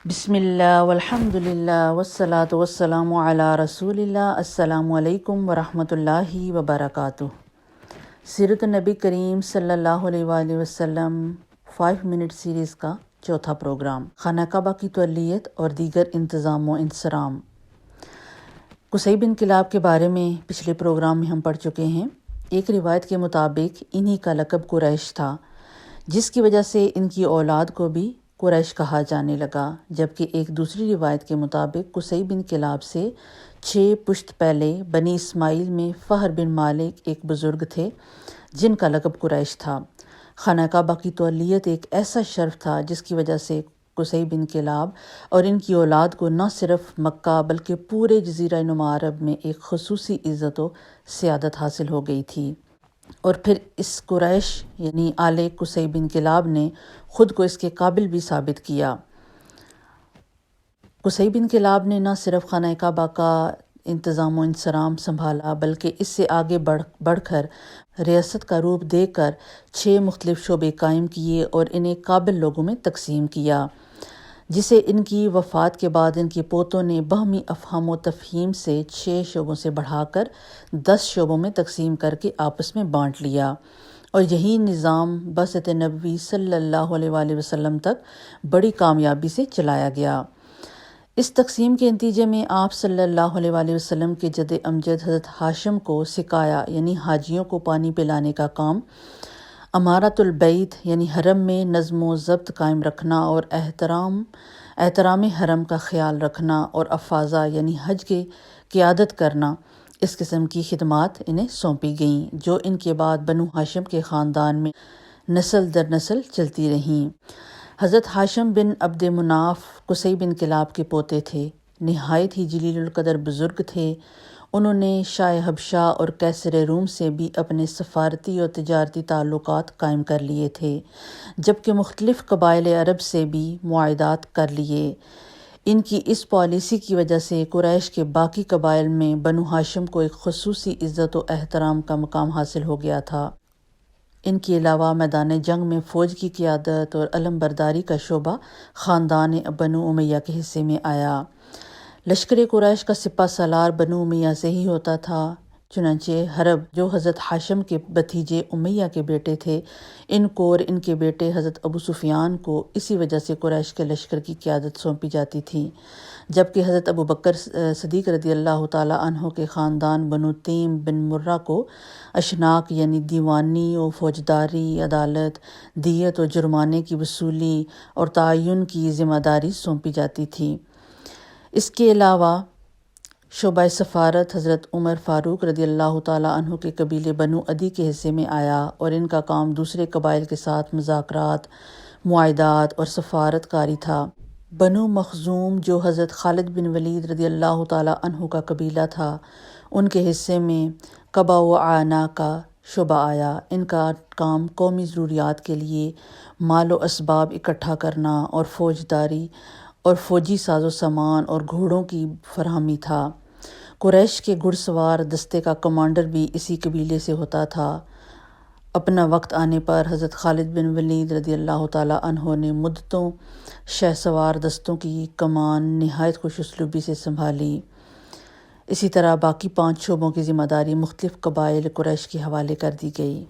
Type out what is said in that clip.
بسم اللہ والحمد للہ والصلاة والسلام علی رسول اللہ۔ السلام علیکم ورحمۃ اللہ وبرکاتہ۔ سیرت النبی کریم صلی اللہ علیہ وآلہ وسلم 5 منٹ سیریز کا چوتھا پروگرام، خانہ کعبہ کی تولید اور دیگر انتظام و انصرام۔ قصی بن کلاب کے بارے میں پچھلے پروگرام میں ہم پڑھ چکے ہیں۔ ایک روایت کے مطابق انہی کا لقب قریش تھا، جس کی وجہ سے ان کی اولاد کو بھی قریش کہا جانے لگا، جبکہ ایک دوسری روایت کے مطابق قصی بن کلاب سے 6 پشت پہلے بنی اسماعیل میں فہر بن مالک ایک بزرگ تھے جن کا لقب قریش تھا۔ خانہ کعبہ کی تولیت ایک ایسا شرف تھا جس کی وجہ سے قصی بن کلاب اور ان کی اولاد کو نہ صرف مکہ بلکہ پورے جزیرہ نما عرب میں ایک خصوصی عزت و سیادت حاصل ہو گئی تھی، اور پھر اس قریش یعنی آل قصی بن کلاب نے خود کو اس کے قابل بھی ثابت کیا۔ قصی بن کلاب نے نہ صرف خانہ کعبہ کا انتظام و انصرام سنبھالا بلکہ اس سے آگے بڑھ کر ریاست کا روپ دے کر 6 مختلف شعبے قائم کیے اور انہیں قابل لوگوں میں تقسیم کیا، جسے ان کی وفات کے بعد ان کے پوتوں نے باہمی افہام و تفہیم سے 6 شعبوں سے بڑھا کر 10 شعبوں میں تقسیم کر کے آپس میں بانٹ لیا، اور یہی نظام بعثت نبوی صلی اللہ علیہ وآلہ وسلم تک بڑی کامیابی سے چلایا گیا۔ اس تقسیم کے نتیجے میں آپ صلی اللہ علیہ وآلہ وسلم کے جد امجد حضرت ہاشم کو سقایا یعنی حاجیوں کو پانی پلانے کا کام، امارت البیت یعنی حرم میں نظم و ضبط قائم رکھنا اور احترام حرم کا خیال رکھنا، اور افاظہ یعنی حج کی قیادت کرنا، اس قسم کی خدمات انہیں سونپی گئیں جو ان کے بعد بنو ہاشم کے خاندان میں نسل در نسل چلتی رہیں۔ حضرت ہاشم بن عبد مناف قصی بن کلاب کے پوتے تھے، نہایت ہی جلیل القدر بزرگ تھے۔ انہوں نے شاہ حبشہ اور قیصر روم سے بھی اپنے سفارتی اور تجارتی تعلقات قائم کر لیے تھے، جبکہ مختلف قبائل عرب سے بھی معاہدات کر لیے۔ ان کی اس پالیسی کی وجہ سے قریش کے باقی قبائل میں بنو ہاشم کو ایک خصوصی عزت و احترام کا مقام حاصل ہو گیا تھا۔ ان کے علاوہ میدان جنگ میں فوج کی قیادت اور علم برداری کا شعبہ خاندان بنو امیہ کے حصے میں آیا۔ لشکر قریش کا سپہ سالار بنو امیہ سے ہی ہوتا تھا، چنانچہ حرب جو حضرت ہاشم کے بھتیجے امیہ کے بیٹے تھے، ان کو اور ان کے بیٹے حضرت ابو سفیان کو اسی وجہ سے قریش کے لشکر کی قیادت سونپی جاتی تھی، جبکہ حضرت ابو بکر صدیق رضی اللہ تعالی عنہ کے خاندان بنو تیم بن مرہ کو اشناق یعنی دیوانی و فوجداری، عدالت، دیت و جرمانے کی وصولی اور تعین کی ذمہ داری سونپی جاتی تھی۔ اس کے علاوہ شعبہ سفارت حضرت عمر فاروق رضی اللہ تعالیٰ عنہ کے قبیلے بنو عدی کے حصے میں آیا، اور ان کا کام دوسرے قبائل کے ساتھ مذاکرات، معاہدات اور سفارت کاری تھا۔ بنو مخزوم جو حضرت خالد بن ولید رضی اللہ تعالیٰ عنہ کا قبیلہ تھا، ان کے حصے میں قبا و عانہ کا شعبہ آیا۔ ان کا کام قومی ضروریات کے لیے مال و اسباب اکٹھا کرنا اور فوجداری اور فوجی ساز و سامان اور گھوڑوں کی فراہمی تھا۔ قریش کے گھڑ سوار دستے کا کمانڈر بھی اسی قبیلے سے ہوتا تھا۔ اپنا وقت آنے پر حضرت خالد بن ولید رضی اللہ تعالیٰ عنہ نے مدتوں شہ سوار دستوں کی کمان نہایت خوش اسلوبی سے سنبھالی۔ اسی طرح باقی 5 شعبوں کی ذمہ داری مختلف قبائل قریش کے حوالے کر دی گئی۔